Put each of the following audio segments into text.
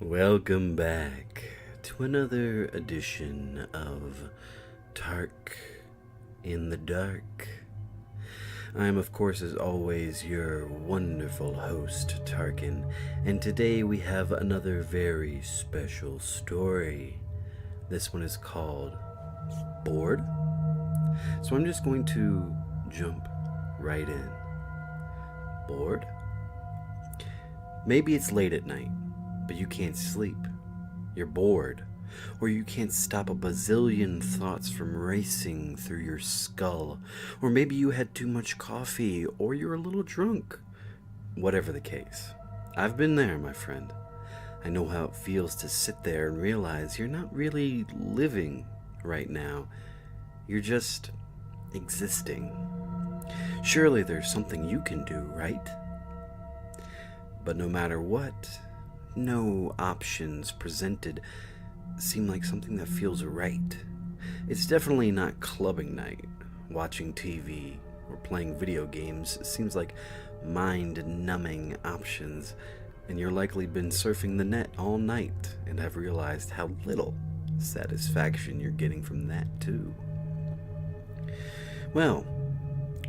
Welcome back to another edition of Tark in the Dark. I am, of course, as always, your wonderful host, Tarkin, and today we have another very special story. This one is called Bored. So I'm just going to jump right in. Bored? Maybe it's late at night, but you can't sleep. You're bored, or you can't stop a bazillion thoughts from racing through your skull, or maybe you had too much coffee, or you're a little drunk. Whatever the case, I've been there, my friend. I know how it feels to sit there and realize you're not really living right now. You're just existing. Surely there's something you can do, right? But no matter what, no options presented seem like something that feels right. It's definitely not clubbing night. Watching TV or playing video games seems like mind-numbing options, and you're likely been surfing the net all night and have realized how little satisfaction you're getting from that too. Well,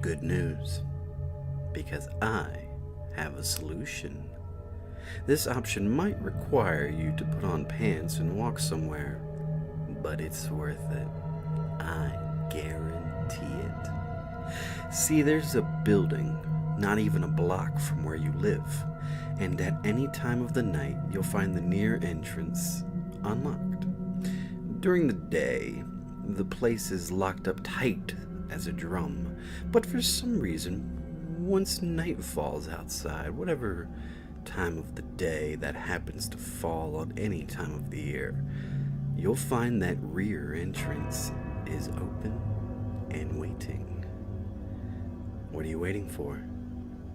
good news, because I have a solution. This option might require you to put on pants and walk somewhere, but it's worth it. I guarantee it. See, there's a building not even a block from where you live, and at any time of the night you'll find the near entrance unlocked. During the day, the place is locked up tight as a drum, but for some reason, once night falls outside, whatever time of the day that happens to fall on any time of the year, you'll find that rear entrance is open and waiting. What are you waiting for?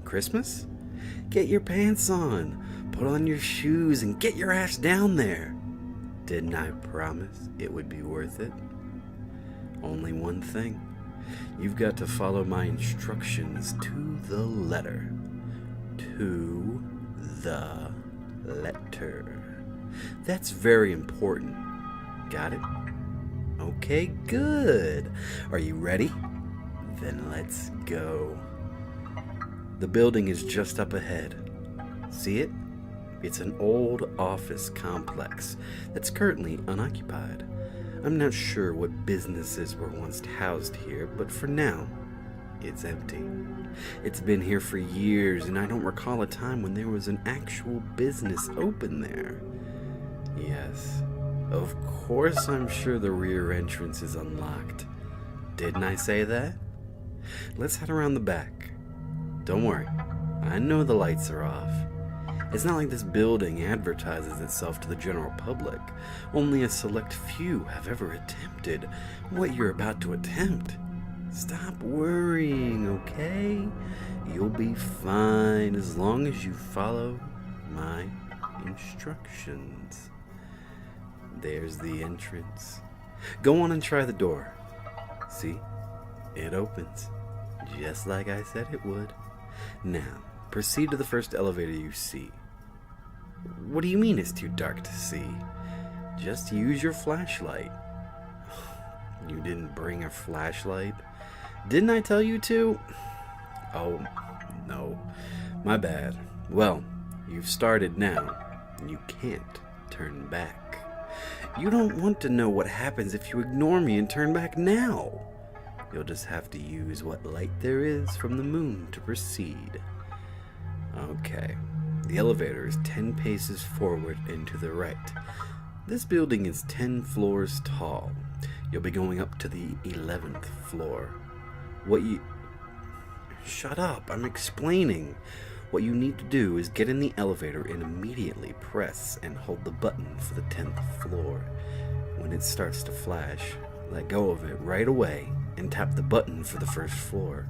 Christmas? Get your pants on, put on your shoes, and get your ass down there. Didn't I promise it would be worth it? Only one thing. You've got to follow my instructions to the letter. To the letter. That's very important. Got it? Okay, good. Are you ready? Then let's go. The building is just up ahead. See it? It's an old office complex that's currently unoccupied. I'm not sure what businesses were once housed here, but for now, it's empty. It's been here for years, and I don't recall a time when there was an actual business open there. Yes, of course I'm sure the rear entrance is unlocked. Didn't I say that? Let's head around the back. Don't worry, I know the lights are off. It's not like this building advertises itself to the general public. Only a select few have ever attempted what you're about to attempt. Stop worrying, okay? You'll be fine as long as you follow my instructions. There's the entrance. Go on and try the door. See? It opens, just like I said it would. Now, proceed to the first elevator you see. What do you mean it's too dark to see? Just use your flashlight. You didn't bring a flashlight? Didn't I tell you to? Oh, no. My bad. Well, you've started now, and you can't turn back. You don't want to know what happens if you ignore me and turn back now. You'll just have to use what light there is from the moon to proceed. Okay. The elevator is 10 paces forward and to the right. This building is 10 floors tall. You'll be going up to the 11th floor. Shut up, I'm explaining. What you need to do is get in the elevator and immediately press and hold the button for the 10th floor. When it starts to flash, let go of it right away and tap the button for the first floor.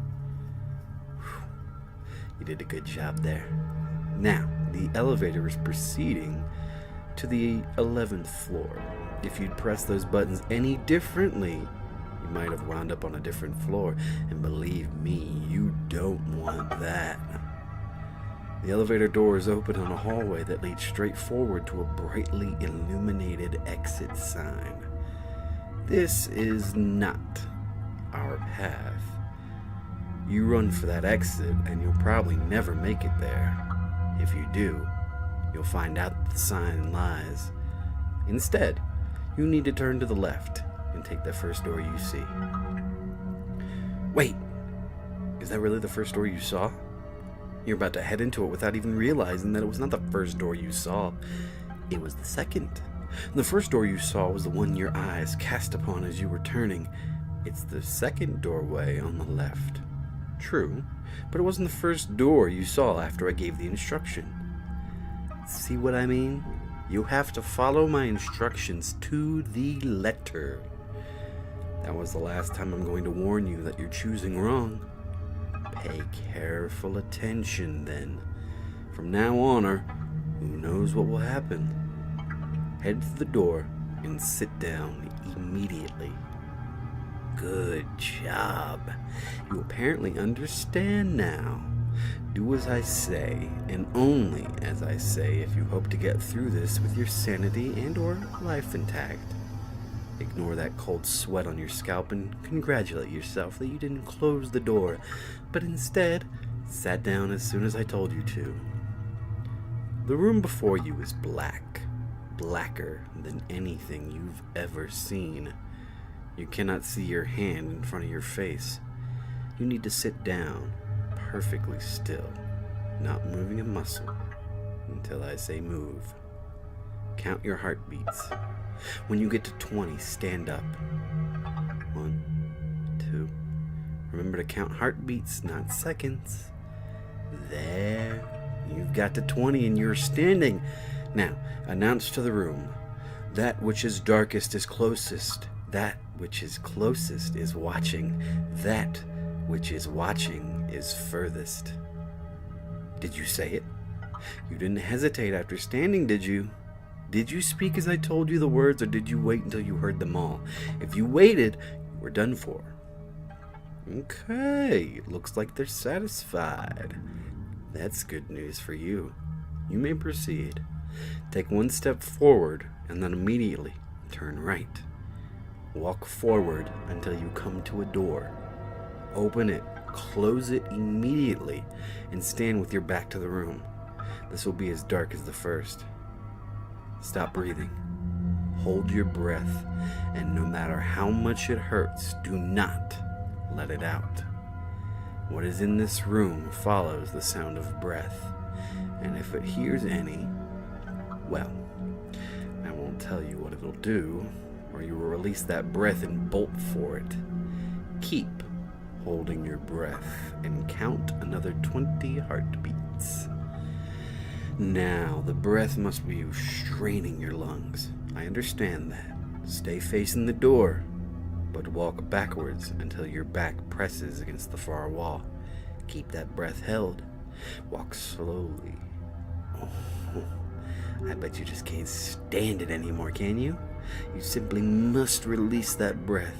You did a good job there. Now, the elevator is proceeding to the 11th floor. If you'd pressed those buttons any differently, you might have wound up on a different floor. And believe me, you don't want that. The elevator doors open on a hallway that leads straight forward to a brightly illuminated exit sign. This is not our path. You run for that exit and you'll probably never make it there. If you do, you'll find out that the sign lies. Instead, you need to turn to the left and take the first door you see. Wait, is that really the first door you saw? You're about to head into it without even realizing that it was not the first door you saw. It was the second. The first door you saw was the one your eyes cast upon as you were turning. It's the second doorway on the left. True, but it wasn't the first door you saw after I gave the instruction. See what I mean? You have to follow my instructions to the letter. That was the last time I'm going to warn you that you're choosing wrong. Pay careful attention then. From now on, or who knows what will happen. Head to the door and sit down immediately. Good job. You apparently understand now. Do as I say, and only as I say, if you hope to get through this with your sanity and or life intact. Ignore that cold sweat on your scalp and congratulate yourself that you didn't close the door, but instead sat down as soon as I told you to. The room before you is black, blacker than anything you've ever seen. You cannot see your hand in front of your face. You need to sit down, perfectly still, not moving a muscle, until I say move. Count your heartbeats. When you get to 20, stand up. 1, 2. Remember to count heartbeats, not seconds. There. You've got to 20 and you're standing. Now, announce to the room. That which is darkest is closest. That which is closest is watching. That which is watching is furthest. Did you say it? You didn't hesitate after standing, did you? Did you speak as I told you the words, or did you wait until you heard them all? If you waited, you were done for. Okay, it looks like they're satisfied. That's good news for you. You may proceed. Take one step forward, and then immediately turn right. Walk forward until you come to a door. Open it, close it immediately, and stand with your back to the room. This will be as dark as the first. Stop breathing. Hold your breath, and no matter how much it hurts, do not let it out. What is in this room follows the sound of breath, and if it hears any, well, I won't tell you what it'll do, or you will release that breath and bolt for it. Keep holding your breath and count another 20 heartbeats. Now, the breath must be straining your lungs. I understand that. Stay facing the door, but walk backwards until your back presses against the far wall. Keep that breath held. Walk slowly. Oh, I bet you just can't stand it anymore, can you? You simply must release that breath.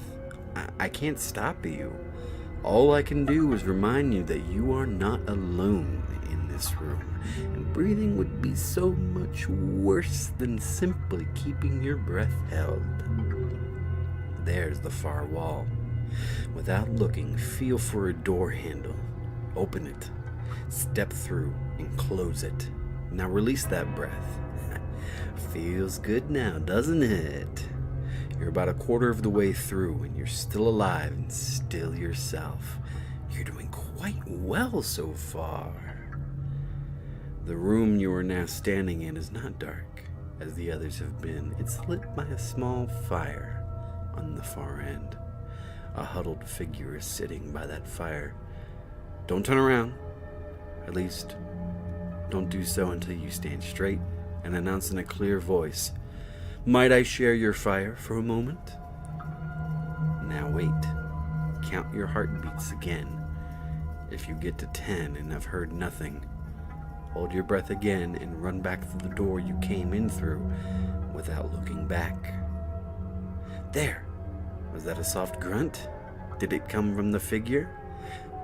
I can't stop you. All I can do is remind you that you are not alone in this room, and breathing would be so much worse than simply keeping your breath held. There's the far wall. Without looking, feel for a door handle. Open it, step through, and close it. Now release that breath. Feels good now, doesn't it? You're about a quarter of the way through, and you're still alive and still yourself. You're doing quite well so far. The room you are now standing in is not dark, as the others have been. It's lit by a small fire on the far end. A huddled figure is sitting by that fire. Don't turn around. At least, don't do so until you stand straight and announce in a clear voice, "Might I share your fire for a moment?" Now wait. Count your heartbeats again. If you get to 10 and have heard nothing, hold your breath again and run back through the door you came in through without looking back. There! Was that a soft grunt? Did it come from the figure?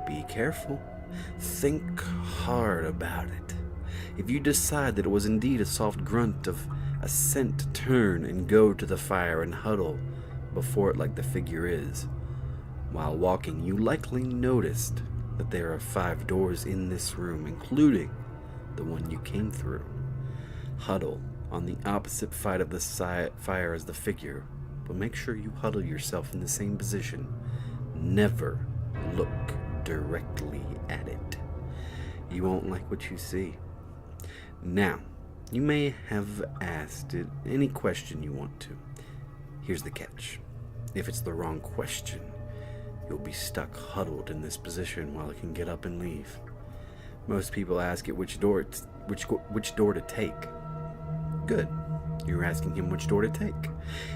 Be careful. Think hard about it. If you decide that it was indeed a soft grunt of assent, turn and go to the fire and huddle before it like the figure is. While walking, you likely noticed that there are 5 doors in this room, including the one you came through. Huddle on the opposite side of the fire as the figure, but make sure you huddle yourself in the same position. Never look directly at it. You won't like what you see. Now, you may have asked it any question you want to. Here's the catch. If it's the wrong question, you'll be stuck huddled in this position while it can get up and leave. Most people ask it which door to take. Good. You're asking him which door to take.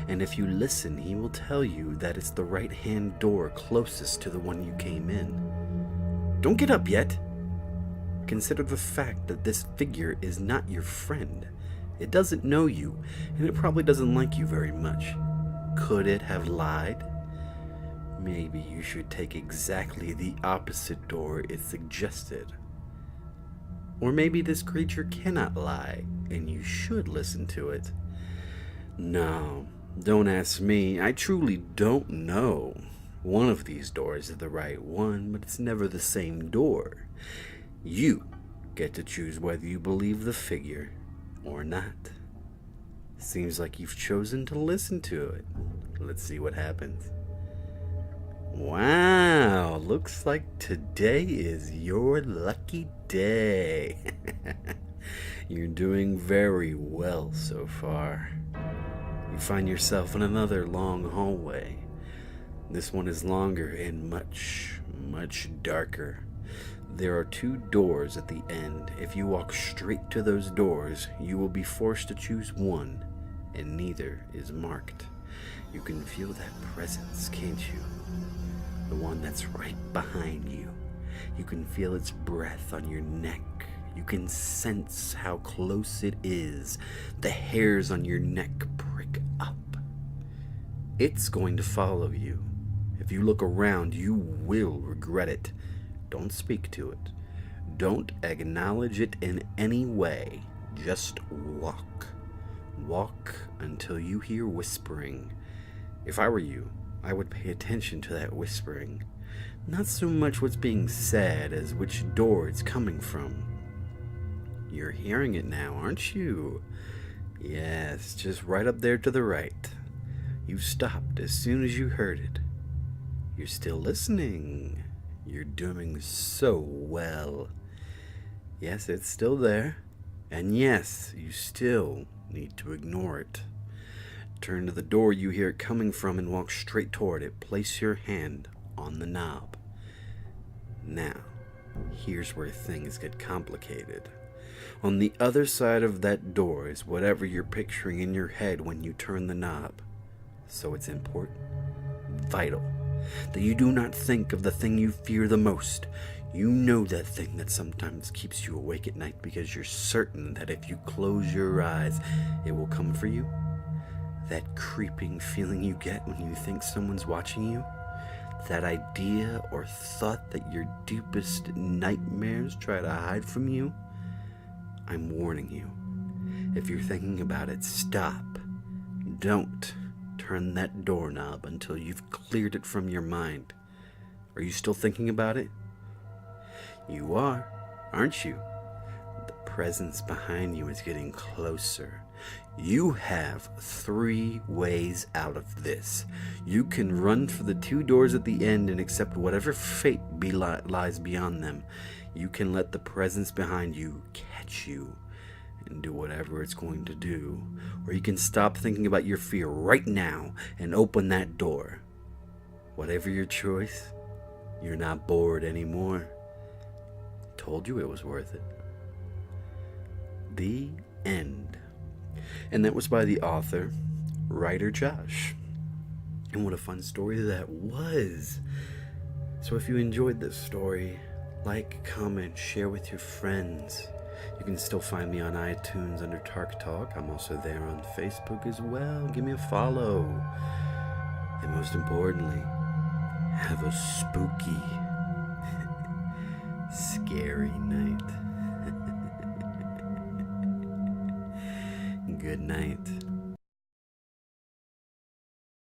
And if you listen, he will tell you that it's the right-hand door closest to the one you came in. Don't get up yet. Consider the fact that this figure is not your friend. It doesn't know you, and it probably doesn't like you very much. Could it have lied? Maybe you should take exactly the opposite door it suggested. Or maybe this creature cannot lie, and you should listen to it. No, don't ask me. I truly don't know. One of these doors is the right one, but it's never the same door. You get to choose whether you believe the figure or not. Seems like you've chosen to listen to it. Let's see what happens. Wow, looks like today is your lucky day. You're doing very well so far. You find yourself in another long hallway. This one is longer and much, much darker. There are 2 doors at the end. If you walk straight to those doors, you will be forced to choose one, and neither is marked. You can feel that presence, can't you? The one that's right behind you. You can feel its breath on your neck. You can sense how close it is. The hairs on your neck prick up. It's going to follow you. If you look around, you will regret it. Don't speak to it. Don't acknowledge it in any way. Just walk. Walk until you hear whispering. If I were you, I would pay attention to that whispering. Not so much what's being said as which door it's coming from. You're hearing it now, aren't you? Yes, just right up there to the right. You stopped as soon as you heard it. You're still listening. You're doing so well. Yes, it's still there. And yes, you still need to ignore it. Turn to the door you hear it coming from and walk straight toward it. Place your hand on the knob. Now, here's where things get complicated. On the other side of that door is whatever you're picturing in your head when you turn the knob. So it's important, vital, that you do not think of the thing you fear the most. You know that thing that sometimes keeps you awake at night because you're certain that if you close your eyes, it will come for you. That creeping feeling you get when you think someone's watching you. That idea or thought that your deepest nightmares try to hide from you. I'm warning you. If you're thinking about it, stop. Don't turn that doorknob until you've cleared it from your mind. Are you still thinking about it? You are, aren't you? The presence behind you is getting closer. You have 3 ways out of this. You can run for the 2 doors at the end and accept whatever fate lies beyond them. You can let the presence behind you catch you and do whatever it's going to do. Or you can stop thinking about your fear right now and open that door. Whatever your choice, you're not bored anymore. Told you it was worth it. The end. And that was by the author, writer Josh. And what a fun story that was. So if you enjoyed this story, like, comment, share with your friends. You can still find me on iTunes under Tark Talk. I'm also there on Facebook as well. Give me a follow. And most importantly, have a spooky, scary night. Good night.